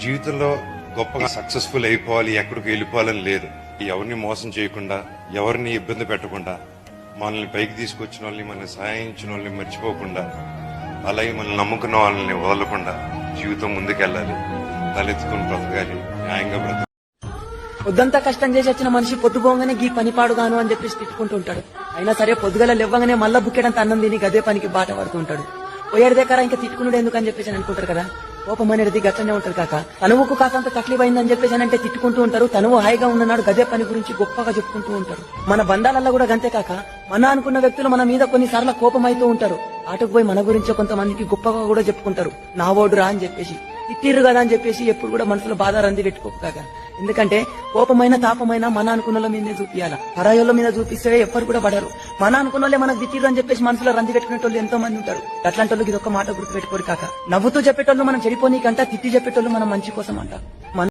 జీవితంలో గొప్పగా సక్సెస్ఫుల్ అయిపోవాలి, ఎక్కడికి వెళ్ళిపోవాలని లేదు. ఎవరిని మోసం చేయకుండా, ఎవరిని ఇబ్బంది పెట్టకుండా, మనల్ని పైకి తీసుకొచ్చిన వాళ్ళని, మనల్ని సహాయించిన వాళ్ళని మర్చిపోకుండా, అలాగే మనల్ని నమ్ముకున్న వాళ్ళని వదలకుండా జీవితం ముందుకెళ్ళాలి, తలెత్తుకుని బ్రతకాలి, న్యాయంగా బ్రతకాలి. పొద్దంతా కష్టం చేసి వచ్చిన మనిషి పొద్దుపోగానే గీ పని పాడుగాను అని చెప్పేసి తిట్టుకుంటూ ఉంటాడు. అయినా సరే పొద్దుగల లేవగానే మళ్ళా బుక్కెడంత అన్నం తిని గదే పనికి బాట పడుతూ ఉంటాడు. పోయేడు దగ్గర ఇంకా తిట్టుకున్నాడు ఎందుకు అని చెప్పేసి అనుకుంటారు కదా. కోపం అనేది గట్లనే ఉంటారు కాక. తనువుకు కాసంత తక్లీఫ్ అయిందని చెప్పేసి అంటే తిట్టుకుంటూ ఉంటారు. తనువు హాయిగా ఉన్ననాడు గదే పని గురించి గొప్పగా చెప్పుకుంటూ ఉంటారు. మన బంధాలల్లో కూడా గంతే కాక, మన అనుకున్న వ్యక్తులు మన మీద కొన్నిసార్లు కోపం అవుతూ ఉంటారు. ఆటకు పోయి మన గురించి కొంతమందికి గొప్పగా కూడా చెప్పుకుంటారు, నా ఓడురా అని చెప్పేసి. తిట్టిర్రు కదా అని చెప్పేసి ఎప్పుడు కూడా మనసులో బాధ రంది పెట్టుకోక. ఎందుకంటే కోపమైన తాపమైన మన అనుకున్న మీదే చూపియాల. పరాయోళ్ళ మీద చూపిస్తే ఎవ్వరు కూడా పడరు. మన అనుకున్న మనకు తిట్టిర్రు అని చెప్పేసి మనసులో రంది పెట్టుకునేటోళ్ళు ఎంతో మంది ఉంటారు. అట్లాంటి వాళ్ళకి ఇది ఒక మాట గుర్తు పెట్టుకోరు కాక. నవ్వుతూ చెప్పేటోళ్ళు మనం చెడిపోనీకంట, తిట్టి చెప్పేటోళ్ళు మనం మంచి కోసం అంట.